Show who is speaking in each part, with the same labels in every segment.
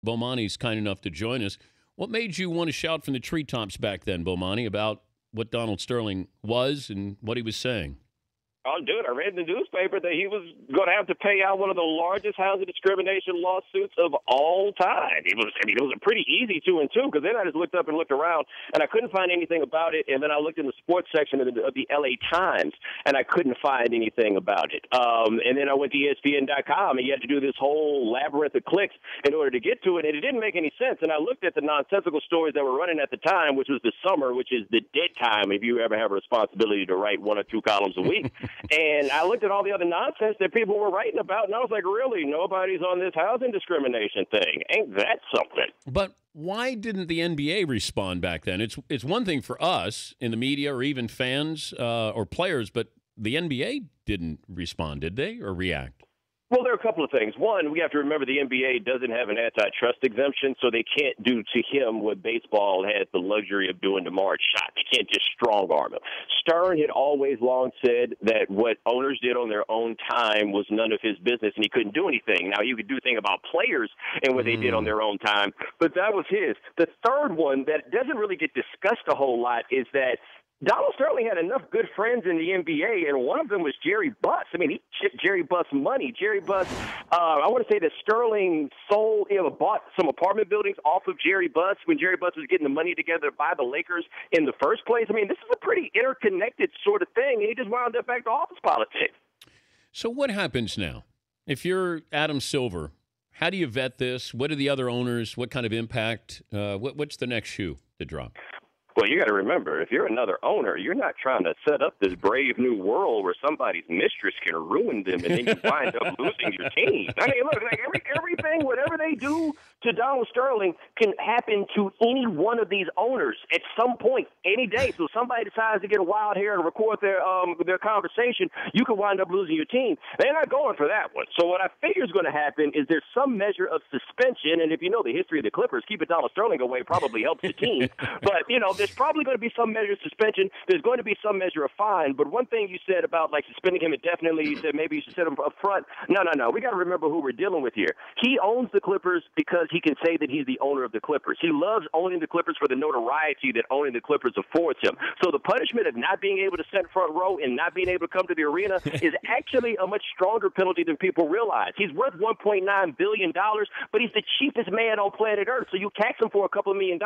Speaker 1: Bomani's kind enough to join us. What made you want to shout from the treetops back then, Bomani, about what Donald Sterling was and what he was saying?
Speaker 2: Oh, dude, I read in the newspaper that he was going to have to pay out one of the largest housing discrimination lawsuits of all time. It was a pretty easy 2 and 2, because then I just looked up and looked around, and I couldn't find anything about it. And then I looked in the sports section of the LA Times, and I couldn't find anything about it. And then I went to ESPN.com, and you had to do this whole labyrinth of clicks in order to get to it, and it didn't make any sense. And I looked at the nonsensical stories that were running at the time, which was the summer, which is the dead time if you ever have a responsibility to write 1 or 2 columns a week. And I looked at all the other nonsense that people were writing about, and I was like, really, nobody's on this housing discrimination thing. Ain't that something?
Speaker 1: But why didn't the NBA respond back then? It's one thing for us in the media or even fans or players, but the NBA didn't respond, did they, or react?
Speaker 2: Well, there are a couple of things. One, we have to remember the NBA doesn't have an antitrust exemption, so they can't do to him what baseball has the luxury of doing to Marge Schott. They can't just strong-arm him. Stern had always long said that what owners did on their own time was none of his business, and he couldn't do anything. Now, you could do things about players and what they did on their own time, but that was his. The third one that doesn't really get discussed a whole lot is that Donald Sterling had enough good friends in the NBA, and one of them was Jerry Buss. I mean, he chipped Jerry Buss money. Jerry Buss, I want to say that Sterling bought some apartment buildings off of Jerry Buss when Jerry Buss was getting the money together to buy the Lakers in the first place. I mean, this is a pretty interconnected sort of thing, and he just wound up back to office politics.
Speaker 1: So what happens now? If you're Adam Silver, how do you vet this? What are the other owners? What kind of impact? What's the next shoe to drop?
Speaker 2: Well, you got to remember, if you're another owner, you're not trying to set up this brave new world where somebody's mistress can ruin them and then you wind up losing your team. I mean, look, like everything, whatever they do to Donald Sterling can happen to any one of these owners at some point, any day. So if somebody decides to get a wild hair and record their conversation, you can wind up losing your team. They're not going for that one. So what I figure is going to happen is there's some measure of suspension, and if you know the history of the Clippers, keeping Donald Sterling away probably helps the team. But, there's probably going to be some measure of suspension. There's going to be some measure of fine. But one thing you said about, like, suspending him indefinitely, you said maybe you should set him up front. No. We got to remember who we're dealing with here. He owns the Clippers because he can say that he's the owner of the Clippers. He loves owning the Clippers for the notoriety that owning the Clippers affords him. So the punishment of not being able to sit front row and not being able to come to the arena is actually a much stronger penalty than people realize. He's worth $1.9 billion, but he's the cheapest man on planet Earth. So you tax him for a couple of $1 million,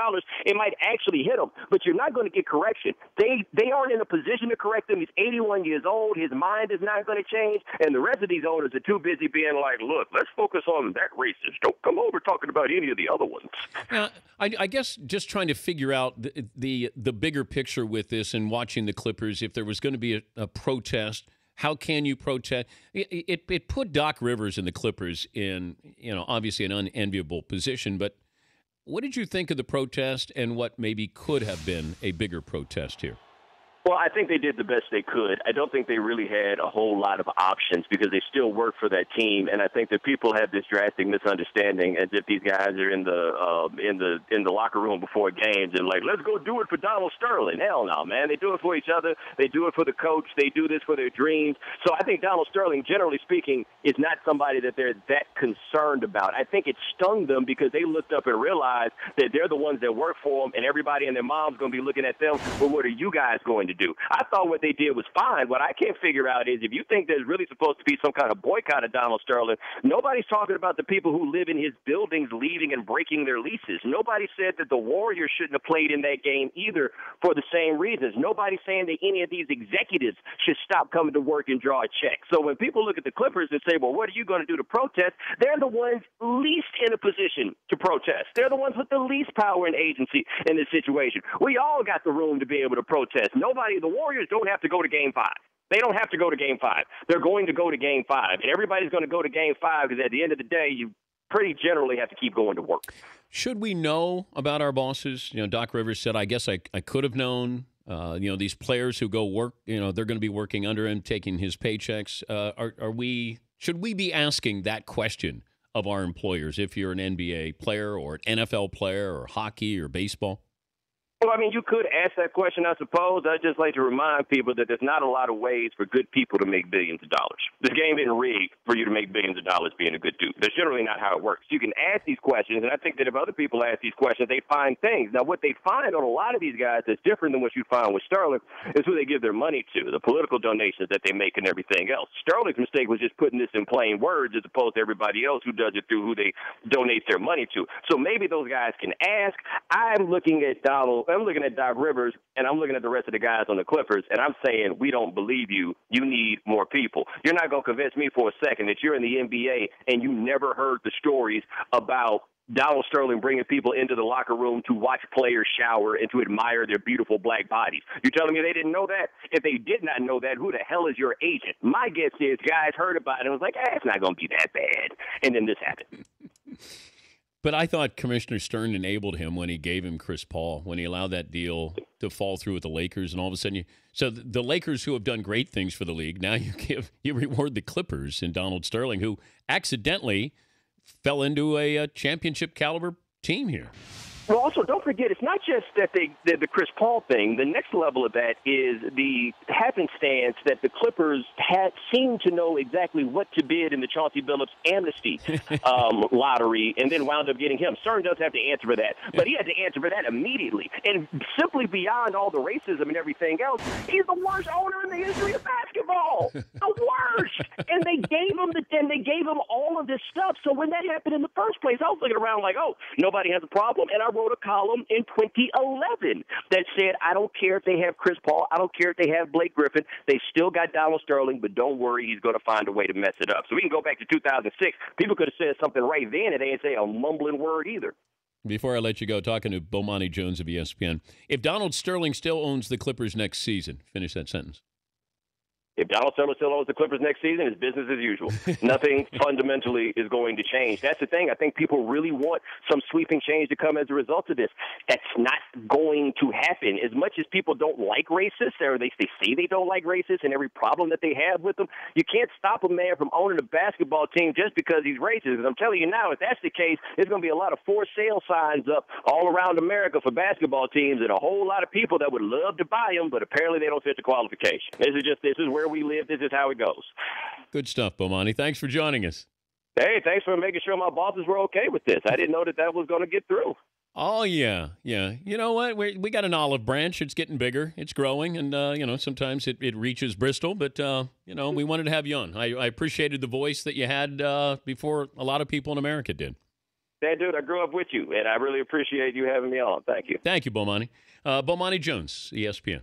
Speaker 2: it might actually hit him. But you're not going to get correction. They aren't in a position to correct him. He's 81 years old. His mind is not going to change. And the rest of these owners are too busy being like, look, let's focus on that racist. Don't come over talking about any of the other ones.
Speaker 1: Now, I guess just trying to figure out the bigger picture with this and watching the Clippers, if there was going to be a protest, how can you protest? It put Doc Rivers and the Clippers in, obviously an unenviable position, but what did you think of the protest and what maybe could have been a bigger protest here?
Speaker 2: Well, I think they did the best they could. I don't think they really had a whole lot of options because they still work for that team, and I think that people have this drastic misunderstanding as if these guys are in the locker room before games and like, let's go do it for Donald Sterling. Hell no, man. They do it for each other. They do it for the coach. They do this for their dreams. So I think Donald Sterling, generally speaking, is not somebody that they're that concerned about. I think it stung them because they looked up and realized that they're the ones that work for them, and everybody and their mom's going to be looking at them. Well, what are you guys going to do? I thought what they did was fine. What I can't figure out is if you think there's really supposed to be some kind of boycott of Donald Sterling, nobody's talking about the people who live in his buildings leaving and breaking their leases. Nobody said that the Warriors shouldn't have played in that game either for the same reasons. Nobody's saying that any of these executives should stop coming to work and draw a check. So when people look at the Clippers and say, well, what are you going to do to protest? They're the ones least in a position to protest. They're the ones with the least power and agency in this situation. We all got the room to be able to protest. The Warriors don't have to go to Game 5. They don't have to go to Game 5. They're going to go to Game 5. And everybody's going to go to Game 5 because at the end of the day, you pretty generally have to keep going to work.
Speaker 1: Should we know about our bosses? Doc Rivers said, I guess I could have known. These players who go work, they're going to be working under him, taking his paychecks. Should we be asking that question of our employers if you're an NBA player or an NFL player or hockey or baseball?
Speaker 2: Well, I mean, you could ask that question, I suppose. I'd just like to remind people that there's not a lot of ways for good people to make billions of dollars. This game isn't rigged for for you to make billions of dollars being a good dude. That's generally not how it works. You can ask these questions, and I think that if other people ask these questions, they find things. Now, what they find on a lot of these guys that's different than what you find with Sterling is who they give their money to, the political donations that they make and everything else. Sterling's mistake was just putting this in plain words as opposed to everybody else who does it through who they donate their money to. So maybe those guys can ask. I'm looking at Doc Rivers, and I'm looking at the rest of the guys on the Clippers, and I'm saying, we don't believe you. You need more people. You're not going to convince me for a second that you're in the NBA and you never heard the stories about Donald Sterling bringing people into the locker room to watch players shower and to admire their beautiful black bodies. You're telling me they didn't know that? If they did not know that, who the hell is your agent? My guess is guys heard about it and was like, it's not going to be that bad. And then this happened.
Speaker 1: But I thought Commissioner Stern enabled him when he gave him Chris Paul, when he allowed that deal to fall through with the Lakers, and all of a sudden so the Lakers, who have done great things for the league, now you reward the Clippers and Donald Sterling, who accidentally fell into a championship caliber team here.
Speaker 2: Well, also, don't forget, it's not just that the Chris Paul thing. The next level of that is the happenstance that the Clippers seemed to know exactly what to bid in the Chauncey Billups amnesty lottery, and then wound up getting him. Stern does have to answer for that, but he had to answer for that immediately. And simply beyond all the racism and everything else, he's the worst owner in the history of basketball. The worst. And they gave him all of this stuff. So when that happened in the first place, I was looking around like, nobody has a problem. And I wrote a column in 2011 that said, I don't care if they have Chris Paul. I don't care if they have Blake Griffin. They still got Donald Sterling, but don't worry, he's going to find a way to mess it up. So we can go back to 2006. People could have said something right then, and they didn't say a mumbling word either.
Speaker 1: Before I let you go, talking to Bomani Jones of ESPN, if Donald Sterling still owns the Clippers next season, finish that sentence.
Speaker 2: If Donald Sterling still owns the Clippers next season, it's business as usual. Nothing fundamentally is going to change. That's the thing. I think people really want some sweeping change to come as a result of this. That's not going to happen. As much as people don't like racists, or they say they don't like racists and every problem that they have with them, you can't stop a man from owning a basketball team just because he's racist. Because I'm telling you now, if that's the case, there's going to be a lot of for sale signs up all around America for basketball teams and a whole lot of people that would love to buy them, but apparently they don't fit the qualification. This is where we live. This is how it goes.
Speaker 1: Good stuff, Bomani. Thanks for joining us.
Speaker 2: Hey, thanks for making sure my bosses were okay with this. I didn't know that was going to get through.
Speaker 1: Oh, yeah. You know what? We got an olive branch. It's getting bigger. It's growing. And, sometimes it reaches Bristol. But, we wanted to have you on. I appreciated the voice that you had before a lot of people in America did.
Speaker 2: Hey, dude, I grew up with you, and I really appreciate you having me on. Thank you.
Speaker 1: Thank you, Bomani. Bomani Jones, ESPN.